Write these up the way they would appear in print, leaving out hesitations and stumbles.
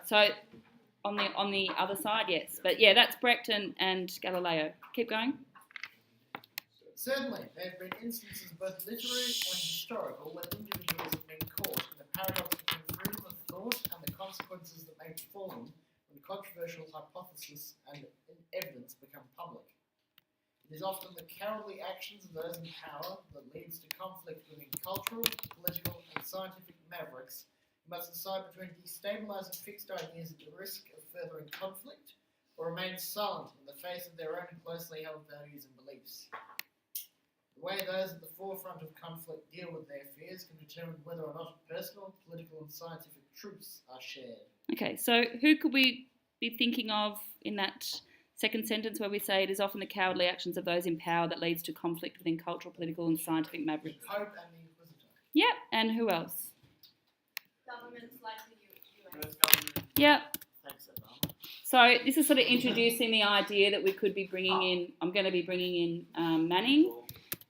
So on the other side, yes. But yeah, that's Brecht and Galileo. Keep going. Certainly, there have been instances both literary and historical where individuals have been caught in the paradox between freedom of thought and the consequences that may befall them when controversial hypothesis and evidence become public. It is often the cowardly actions of those in power that leads to conflict within cultural, political, and scientific mavericks who must decide between destabilising fixed ideas at the risk of furthering conflict or remain silent in the face of their own closely held values and beliefs. The way those at the forefront of conflict deal with their fears can determine whether or not personal, political, and scientific truths are shared. Okay, so who could we be thinking of in that second sentence where we say it is often the cowardly actions of those in power that leads to conflict within cultural, political, and scientific mavericks? The Pope and the Inquisitor. Yep, and who else? Governments like the US. Yep. Thanks, Obama. So this is sort of introducing the idea that we could be bringing in, I'm going to be bringing in Manning.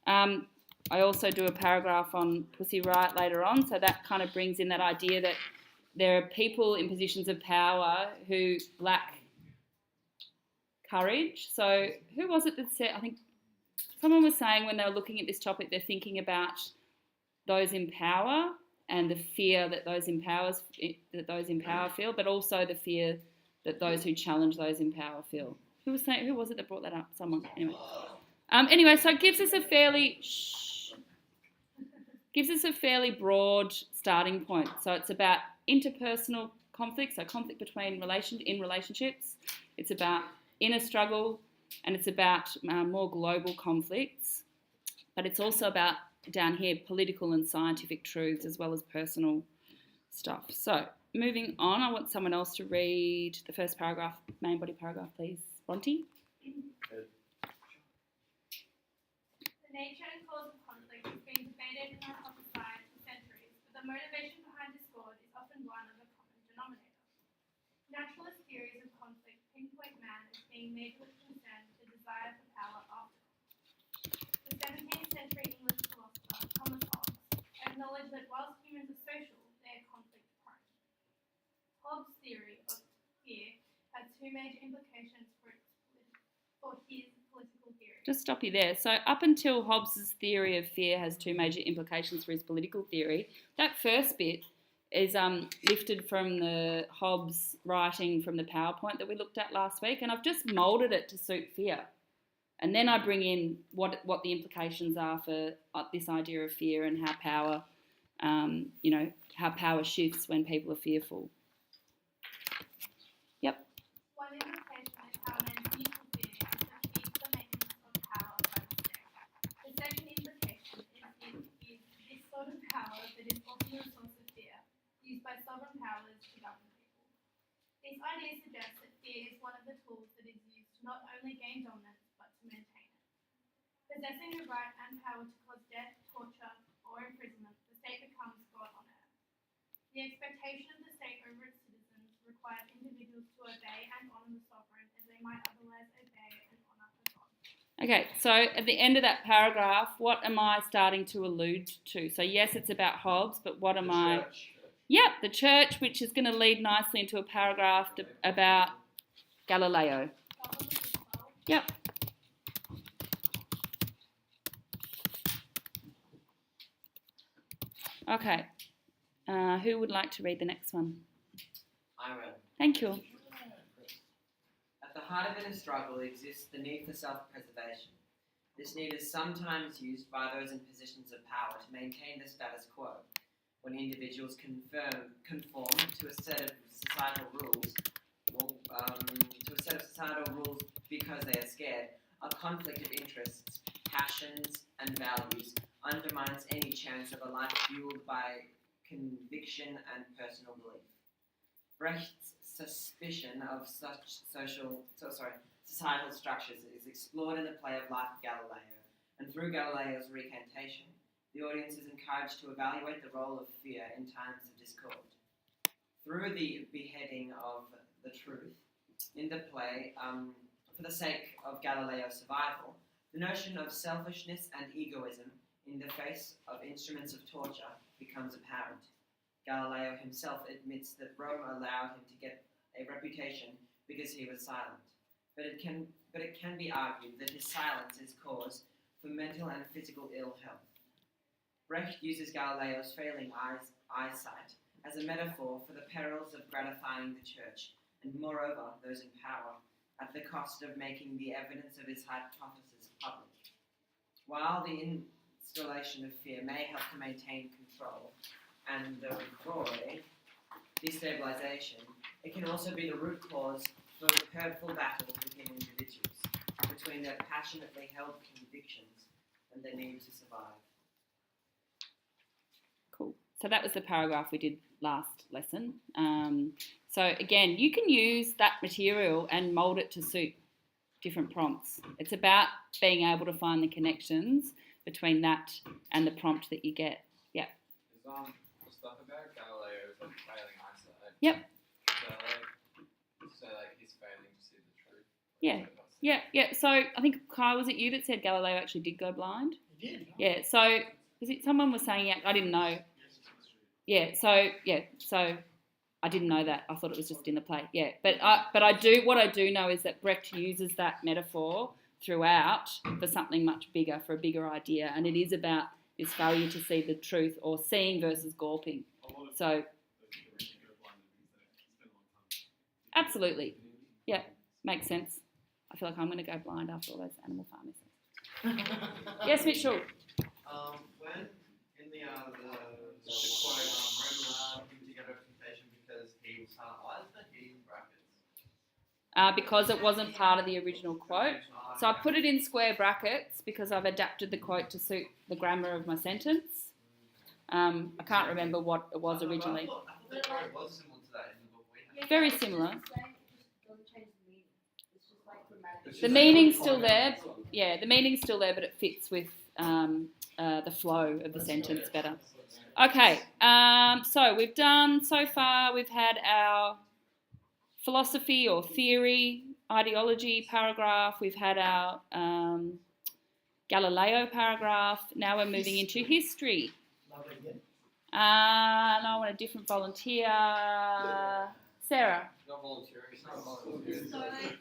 I also do a paragraph on Pussy Riot later on, so that kind of brings in that idea that there are people in positions of power who lack courage. So who was it that said, I think someone was saying when they were looking at this topic, they're thinking about those in power and the fear that those in power feel, but also the fear that those who challenge those in power feel. Who was it that brought that up? Someone. Anyway, so it gives us a fairly broad starting point. So it's about interpersonal conflict, so conflict between relationships. It's about inner struggle, and it's about more global conflicts. But it's also about, down here, political and scientific truths as well as personal stuff. So moving on, I want someone else to read the first paragraph, main body paragraph, please. Bronte? The nature and cause of conflict has been debated and hypothesized for centuries, but the motivation behind discord is often one of a common denominator. Naturalist theories of conflict pinpoint man as being majorly concerned with the desire for power after conflict. The 17th century English philosopher Thomas Hobbes acknowledged that whilst humans are social, they are conflict prone. Hobbes' theory of fear had two major implications for his political theory. Just stop you there. So up until Hobbes' theory of fear has two major implications for his political theory, that first bit is lifted from the Hobbes writing from the PowerPoint that we looked at last week, and I've just moulded it to suit fear. And then I bring in what the implications are for this idea of fear and how power, how power shifts when people are fearful. Yep. One implication is how men's mutual fear is achieved the maintenance of power by the state. The second implication is this sort of power that is often a source of fear, used by sovereign powers to govern people. This idea suggests that fear is one of the tools that is used to not only gain dominance, but to maintain it. Possessing the right and power to cause death, torture, or imprisonment, the state becomes God on earth. The expectation of the state over its citizens requires individuals to obey and honour the sovereign as they might otherwise obey and honour the God. Okay, so at the end of that paragraph, what am I starting to allude to? So yes, it's about Hobbes, but what am I... Yep, the church, which is going to lead nicely into a paragraph about Galileo. Yep. Okay. Who would like to read the next one? I will. Thank you. At the heart of inner struggle exists the need for self-preservation. This need is sometimes used by those in positions of power to maintain the status quo. When individuals conform to a set of societal rules, because they are scared, a conflict of interests, passions, and values undermines any chance of a life fueled by conviction and personal belief. Brecht's suspicion of such societal structures is explored in the play of Life of Galileo, and through Galileo's recantation, the audience is encouraged to evaluate the role of fear in times of discord. Through the beheading of the truth in the play, for the sake of Galileo's survival, the notion of selfishness and egoism in the face of instruments of torture becomes apparent. Galileo himself admits that Rome allowed him to get a reputation because he was silent. But it can be argued that his silence is cause for mental and physical ill health. Brecht uses Galileo's failing eyesight as a metaphor for the perils of gratifying the church, and moreover those in power, at the cost of making the evidence of his hypothesis public. While the installation of fear may help to maintain control and avoid destabilization, it can also be the root cause for hurtful battles within individuals, between their passionately held convictions and their need to survive. Cool. So that was the paragraph we did last lesson. So again, you can use that material and mould it to suit different prompts. It's about being able to find the connections between that and the prompt that you get. Yeah. Is the stuff about Galileo's failing eyesight? Yep. So he's failing to see the truth. Yeah. Yeah. So I think, Kai, was it you that said Galileo actually did go blind? He did. Yeah. So was it someone was saying? I didn't know. Yeah. So I didn't know that. I thought it was just in the play. Yeah. But I do. What I do know is that Brecht uses that metaphor throughout for something much bigger, for a bigger idea, and it is about this failure to see the truth, or seeing versus gawping. So absolutely. Yeah. Makes sense. I feel like I'm going to go blind after all those Animal Farm essays. Yes, Mitchell. When in the quote, Rome allowed him to get representation because he was silent, why is the he in brackets? Because it wasn't part of the original quote. So I put it in square brackets because I've adapted the quote to suit the grammar of my sentence. I can't remember what it was originally. I thought the quote was similar to that in the book we had. Very similar. The meaning's still there. Yeah, the meaning's still there, but it fits with the flow of the sentence better. Okay, so we've done so far, we've had our philosophy or theory, ideology paragraph, we've had our Galileo paragraph, now we're moving into history. And I want a different volunteer. Sarah. Not volunteering. It's not volunteering. Historically,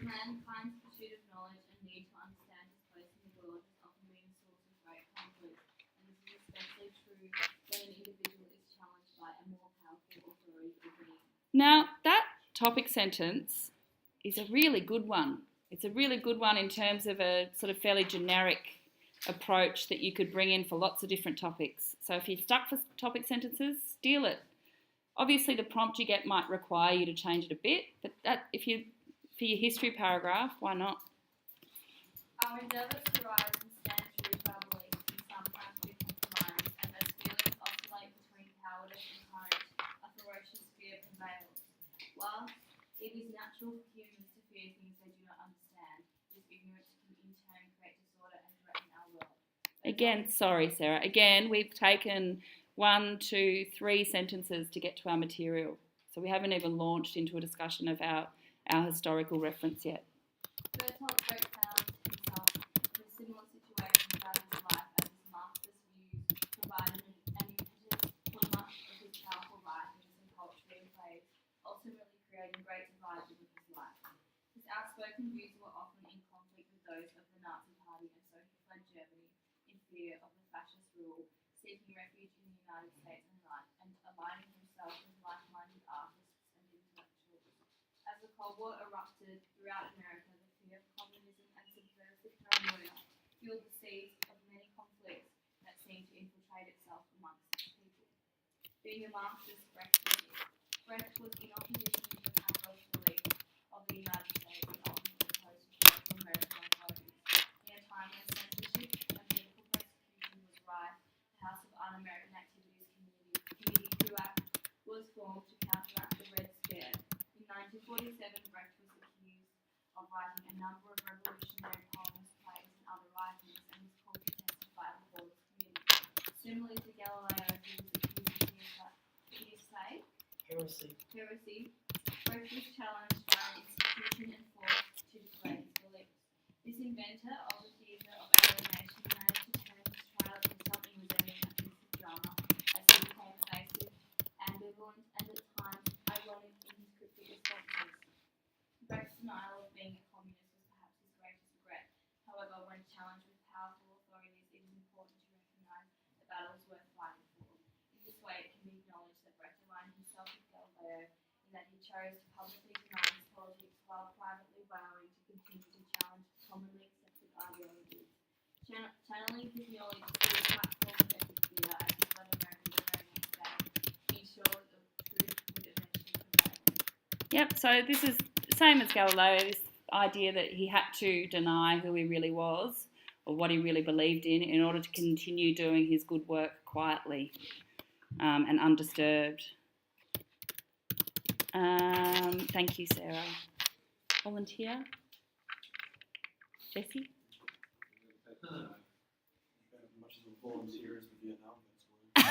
mankind's pursuit of knowledge and need to understand his place in the world has often been a source of great conflict, and this is especially true when an individual is challenged by a more powerful authority or being. Now, that topic sentence is a really good one. It's a really good one in terms of a sort of fairly generic approach that you could bring in for lots of different topics. So if you're stuck for topic sentences, steal it. Obviously, the prompt you get might require you to change it a bit, but that for your history paragraph, why not? Our endeavours to rise and stand true to our beliefs can sometimes be compromised, and as feelings oscillate between cowardice and courage, a ferocious fear prevails. Whilst it is natural for humans to fear things they do not understand, this ignorance can in turn create disorder and threaten our world. Again, sorry, Sarah. Again, we've taken 1, 2, 3 sentences to get to our material. So we haven't even launched into a discussion of our historical reference yet. Bertolt Brecht found himself in a similar situation throughout his life as his master's views provided an impetus for much of his powerful writings and poetry and plays, ultimately creating great divides within his life. His outspoken views were often in conflict with those of the Nazi Party, and so he fled Germany in fear of the fascist rule, seeking refuge in the United States and aligning himself with like-minded artists and intellectuals. As the Cold War erupted throughout America, the fear of communism and subversive paranoia fueled the seeds of many conflicts that seemed to infiltrate itself amongst the people. Being a Marxist, Brecht was in opposition to the capitalist belief of the United States and ultimately opposed to American authorities. In a time when censorship and political persecution was rife, the House of Un-American Activities Committee was formed to counteract the Red Scare. In 1947, Brecht was accused of writing a number of revolutionary poems, plays, and other writings, and was called to testify before this committee. Similarly to Galileo, he was accused of hearsay. Heresy. Brecht was challenged by an institution and forced to declare his beliefs. This inventor of the theatre of alienation managed to turn his trial into something resembling a piece of drama, as he became faced with ambivalent and at times ironic in his cryptic responses. Brecht's denial of being a communist was perhaps his greatest regret. However, when challenged with powerful authorities, it is important to recognise the battles worth fighting for. In this way, it can be acknowledged that Brecht aligned himself with Galileo in that he chose to publicly deny his politics while privately vowing to continue to challenge commonly accepted ideologies. Channeling his knowledge through the platform of epic theatre as his Latin American American state, he ensured that truth would eventually prevail. Yep, so this is the same as Galileo, this idea that he had to deny who he really was or what he really believed in order to continue doing his good work quietly and undisturbed. Thank you, Sarah. Volunteer? Jesse? Much as a volunteer as the Vietnam vets were.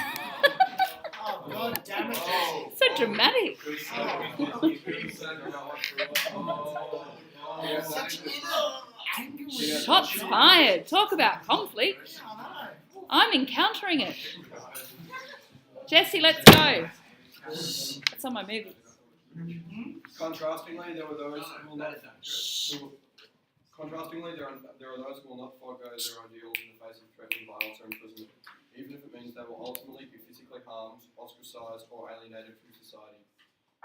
Oh, God damn it, Jesse. So dramatic. Such angry. Shots fired. Talk about conflict. I'm encountering it. Jesse, let's go. It's on my movie. Contrastingly, there are those who will not. Contrastingly, there are those who will not forego their ideals in the face of threatening violence or imprisonment, even if it means they will ultimately be physically harmed, ostracised, or alienated from society.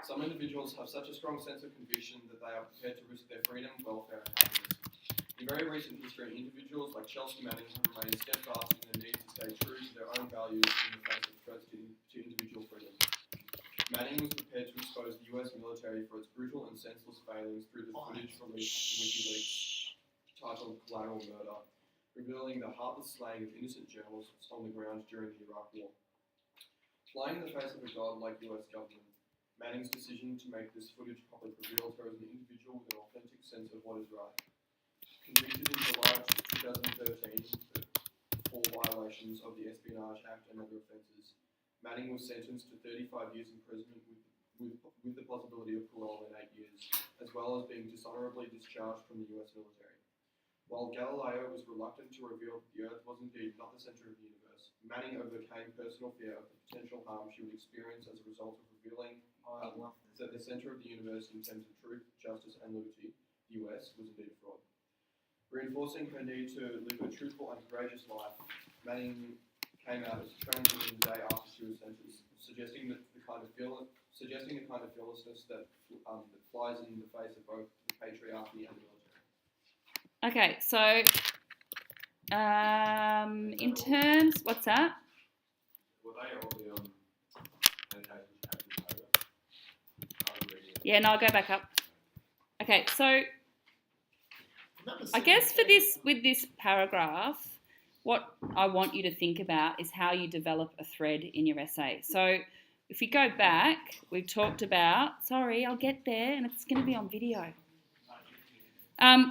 Some individuals have such a strong sense of conviction that they are prepared to risk their freedom, welfare, and happiness. In very recent history, individuals like Chelsea Manning have remained steadfast in their need to stay true to their own values in the face of threats to individual freedom. Manning was prepared to expose the US military for its brutal and senseless failings through the footage released in WikiLeaks titled Collateral Murder, revealing the heartless slaying of innocent journalists on the ground during the Iraq War. Flying in the face of a god like US government, Manning's decision to make this footage public revealed her as an individual with an authentic sense of what is right. Convicted in July 2013 for violations of the Espionage Act and other offences, Manning was sentenced to 35 years imprisonment with the possibility of parole in 8 years, as well as being dishonourably discharged from the US military. While Galileo was reluctant to reveal that the Earth was indeed not the centre of the universe, Manning overcame personal fear of the potential harm she would experience as a result of revealing that the centre of the universe in terms of truth, justice and liberty, the US, was indeed a fraud. Reinforcing her need to live a truthful and courageous life, Manning came out as a trans woman the day after she was sentenced, suggesting the kind of fearlessness that flies in the face of both the patriarchy and the military. Okay, so in terms, what's that? Were they all the annotations happening over? Yeah, no, I'll go back up. Okay, so I guess for this, with this paragraph, what I want you to think about is how you develop a thread in your essay. So if we go back, we've talked about, sorry, I'll get there and it's going to be on video.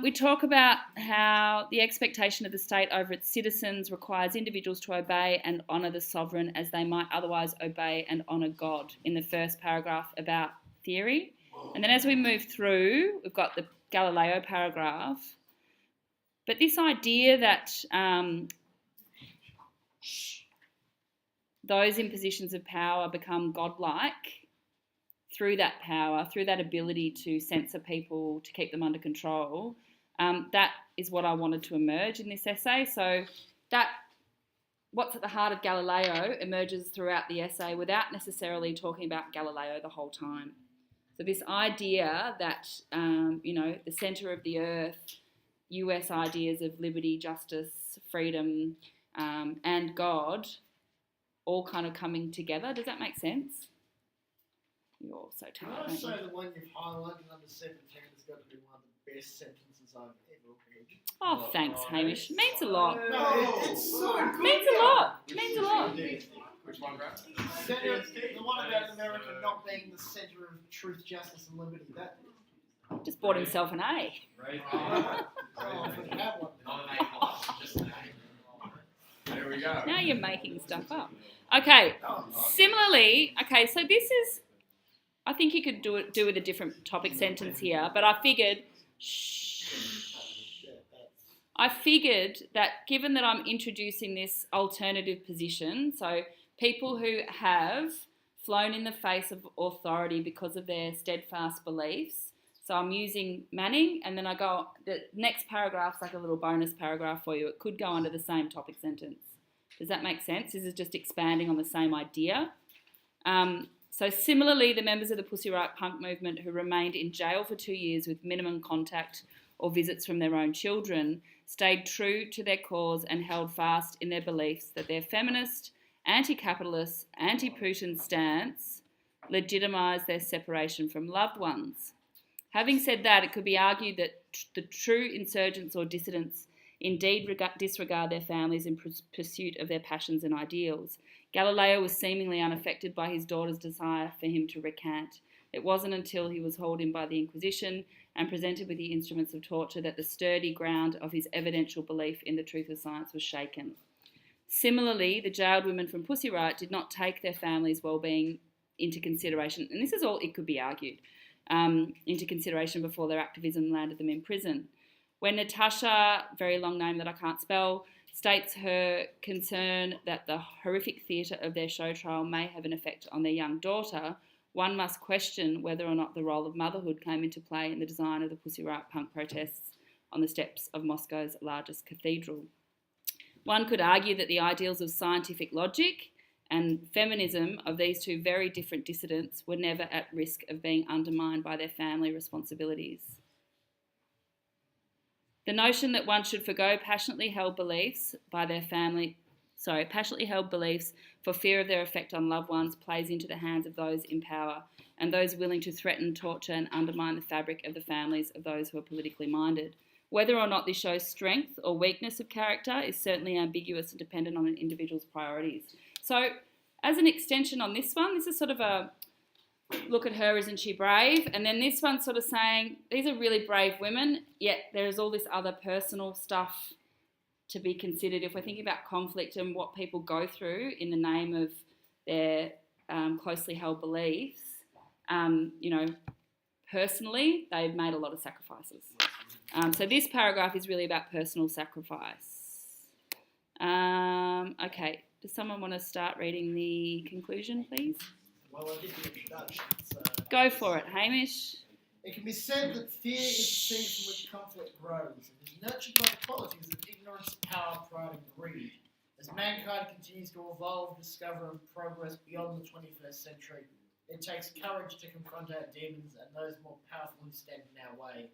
We talk about how the expectation of the state over its citizens requires individuals to obey and honour the sovereign as they might otherwise obey and honour God in the first paragraph about theory. And then as we move through, we've got the Galileo paragraph. But this idea that those in positions of power become godlike through that power, through that ability to censor people, to keep them under control, that is what I wanted to emerge in this essay. So that what's at the heart of Galileo emerges throughout the essay without necessarily talking about Galileo the whole time. So this idea that, the centre of the earth, US ideas of liberty, justice, freedom, and God all kind of coming together. Does that make sense? You're so Can tired, I aren't say you? the one you've highlighted under 17 has got to be one of the best sentences I've ever read? Oh, thanks, Hamish. Means a lot. No, it's so good. Means a lot. Means a lot. Which one, Brad? The one about America not being the centre of truth, justice, and liberty. That. Just bought himself an A. There we go. Now you're making stuff up. Okay. Similarly, so this is, I think you could do with a different topic sentence here, but I figured that given that I'm introducing this alternative position, so people who have flown in the face of authority because of their steadfast beliefs. So I'm using Manning, and then I go, the next paragraph's like a little bonus paragraph for you. It could go under the same topic sentence. Does that make sense? This is just expanding on the same idea. So similarly, the members of the Pussy Riot punk movement who remained in jail for 2 years with minimum contact or visits from their own children stayed true to their cause and held fast in their beliefs that their feminist, anti-capitalist, anti-Putin stance legitimised their separation from loved ones. Having said that, it could be argued that the true insurgents or dissidents indeed disregard their families in pursuit of their passions and ideals. Galileo was seemingly unaffected by his daughter's desire for him to recant. It wasn't until he was hauled in by the Inquisition and presented with the instruments of torture that the sturdy ground of his evidential belief in the truth of science was shaken. Similarly, the jailed women from Pussy Riot did not take their families' well-being into consideration, and this is all it could be argued, into consideration before their activism landed them in prison. When Natasha, very long name that I can't spell, states her concern that the horrific theatre of their show trial may have an effect on their young daughter, one must question whether or not the role of motherhood came into play in the design of the Pussy Riot punk protests on the steps of Moscow's largest cathedral. One could argue that the ideals of scientific logic and feminism of these two very different dissidents were never at risk of being undermined by their family responsibilities. The notion that one should forgo passionately held beliefs for fear of their effect on loved ones plays into the hands of those in power and those willing to threaten, torture and undermine the fabric of the families of those who are politically minded. Whether or not this shows strength or weakness of character is certainly ambiguous and dependent on an individual's priorities. So, as an extension on this one, this is sort of a look at her, isn't she brave? And then this one's sort of saying, these are really brave women, yet there's all this other personal stuff to be considered. If we're thinking about conflict and what people go through in the name of their closely held beliefs, personally, they've made a lot of sacrifices. So this paragraph is really about personal sacrifice. Okay, does someone want to start reading the conclusion, please? Well, I did the introduction, so... Go for it, Hamish. It can be said that fear is the seed from which conflict grows, and is nurtured by the qualities of ignorance, power, pride, and greed. As mankind continues to evolve, discover, and progress beyond the 21st century, it takes courage to confront our demons and those more powerful who stand in our way.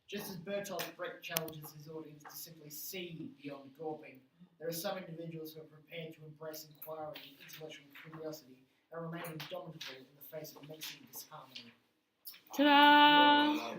Just as Bertolt Brecht challenges his audience to simply see beyond gawping, there are some individuals who are prepared to embrace inquiry and intellectual curiosity and remain indomitable in the face of menacing disharmony. Ta-da!